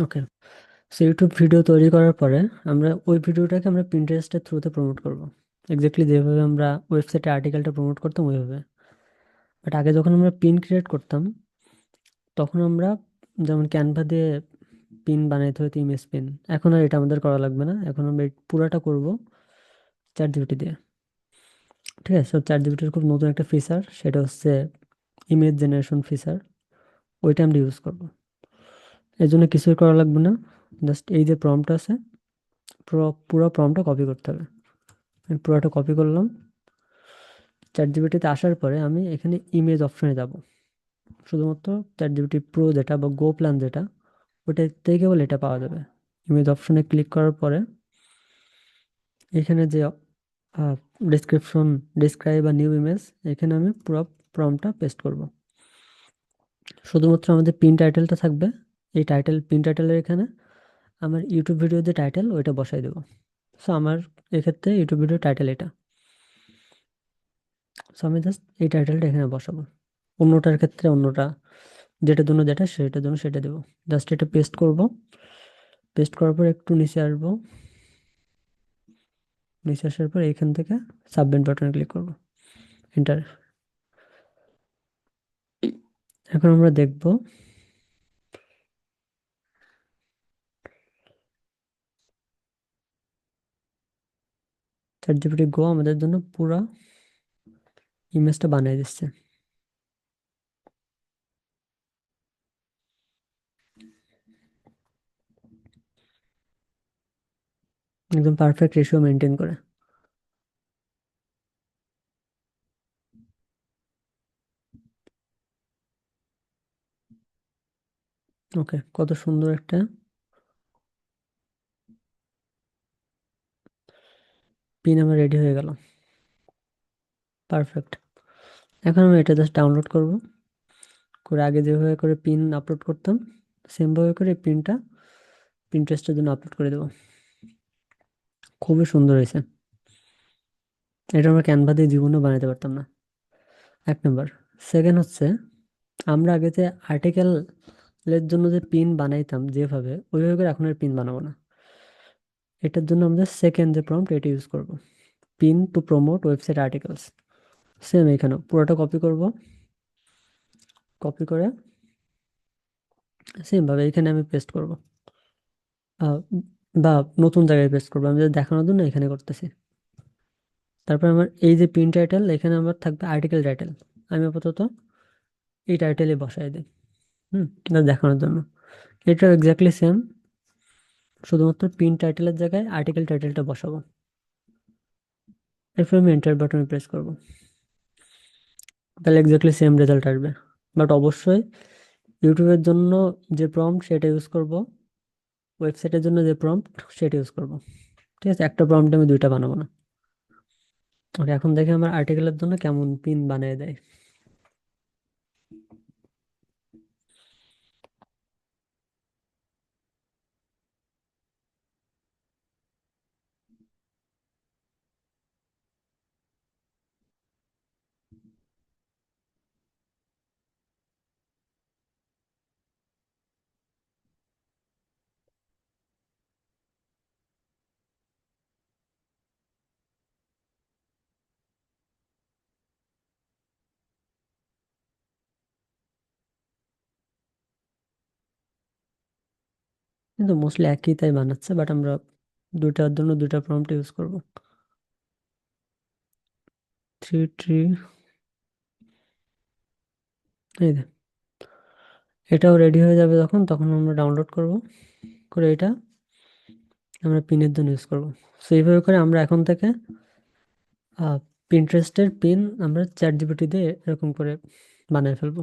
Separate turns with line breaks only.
ওকে, so YouTube video তৈরি করার পরে ওই ভিডিওটাকে আমরা পিন্টারেস্টের থ্রুতে প্রমোট করব। এক্স্যাক্টলি যেভাবে আমরা ওয়েবসাইটে আর্টিকেলটা প্রমোট করতাম ওইভাবে। বাট আগে যখন আমরা পিন ক্রিয়েট করতাম, তখন আমরা যেমন ক্যানভা দিয়ে পিন বানাইতে হতো, ইমেজ পিন। এখন আর এটা আমাদের করা লাগবে না, এখন আমরা এই পুরাটা করব চ্যাট জিপিটি দিয়ে। ঠিক আছে, চ্যাট জিপিটির খুব নতুন একটা ফিচার, সেটা হচ্ছে ইমেজ জেনারেশন ফিচার। ওইটা আমরা ইউজ করব। এর জন্য কিছুই করা লাগবে না, জাস্ট এই যে প্রম্পট আছে, পুরো প্রম্পটটা কপি করতে হবে। আমি পুরোটা কপি করলাম। চ্যাট জিপিটিতে আসার পরে আমি এখানে ইমেজ অপশনে যাব। শুধুমাত্র চ্যাট জিপিটি প্রো যেটা বা গো প্ল্যান যেটা, ওটাতেই কেবল এটা পাওয়া যাবে। ইমেজ অপশনে ক্লিক করার পরে এখানে যে ডিসক্রিপশন, ডিসক্রাইব বা নিউ ইমেজ, এখানে আমি পুরো প্রম্পটটা পেস্ট করব। শুধুমাত্র আমাদের পিন টাইটেলটা থাকবে। এই পিন টাইটেলের এখানে আমার ইউটিউব ভিডিও যে টাইটেল ওইটা বসাই দেবো। সো আমার এক্ষেত্রে ইউটিউব ভিডিও টাইটেল এটা। সো আমি জাস্ট এই টাইটেলটা এখানে বসাবো। অন্যটার ক্ষেত্রে অন্যটা, যেটার জন্য যেটা, সেটার জন্য সেটা দেবো। জাস্ট এটা পেস্ট করব। পেস্ট করার পর একটু নিচে আসবো। নিচে আসার পর এখান থেকে সাবমিট বাটনে ক্লিক করব, এন্টার। এখন আমরা দেখব চ্যাট জিপিটি গো আমাদের জন্য পুরো ইমেজটা বানিয়ে দিচ্ছে। একদম পারফেক্ট রেশিও মেনটেন করে। ওকে, কত সুন্দর একটা পিন আমার রেডি হয়ে গেল। পারফেক্ট। এখন আমি এটা জাস্ট ডাউনলোড করব, করে আগে যেভাবে করে পিন আপলোড করতাম সেমভাবে করে পিনটা পিন্টারেস্টের জন্য আপলোড করে দেবো। খুবই সুন্দর হয়েছে। এটা আমরা ক্যানভা দিয়ে জীবনেও বানাতে পারতাম না। এক নম্বর। সেকেন্ড হচ্ছে, আমরা আগে যে আর্টিকেলের জন্য যে পিন বানাইতাম যেভাবে, ওইভাবে করে এখন আর পিন বানাবো না। এটার জন্য আমরা সেকেন্ড যে প্রম্পট এটা ইউজ করব, pin to promote website articles. Same এখানেও পুরোটা কপি করব। কপি করে সেম ভাবে এখানে আমি পেস্ট করব, আহ, বা নতুন জায়গায় পেস্ট করবো। আমি just দেখানোর জন্য এখানে করতেছি। তারপর আমার এই যে পিন টাইটেল, এখানে আমার থাকবে আর্টিকেল টাইটেল। আমি আপাতত এই টাইটেলে বসাই দিই, just দেখানোর জন্য। এটাও এক্স্যাক্টলি সেম, শুধুমাত্র পিন টাইটেলের জায়গায় আর্টিকেল টাইটেলটা বসাবো। এরপর আমি এন্টার বাটনে প্রেস করব। তাহলে এক্স্যাক্টলি সেম রেজাল্ট আসবে। বাট অবশ্যই ইউটিউবের জন্য যে প্রম্পট সেটা ইউজ করব, ওয়েবসাইটের জন্য যে প্রম্পট সেটা ইউজ করব। ঠিক আছে, একটা প্রম্পটে আমি দুইটা বানাবো না। ওকে, এখন দেখে আমার আর্টিকেলের জন্য কেমন পিন বানিয়ে দেয়। কিন্তু মোস্টলি একই তাই বানাচ্ছে, বাট আমরা দুইটার জন্য দুইটা প্রম্পট ইউজ করব। থ্রি থ্রি, এই যে এটাও রেডি হয়ে যাবে যখন, তখন আমরা ডাউনলোড করব, করে এটা আমরা পিনের জন্য ইউজ করব। সো এইভাবে করে আমরা এখন থেকে পিন্টারেস্টের পিন আমরা চ্যাট জিপিটি দিয়ে এরকম করে বানিয়ে ফেলবো।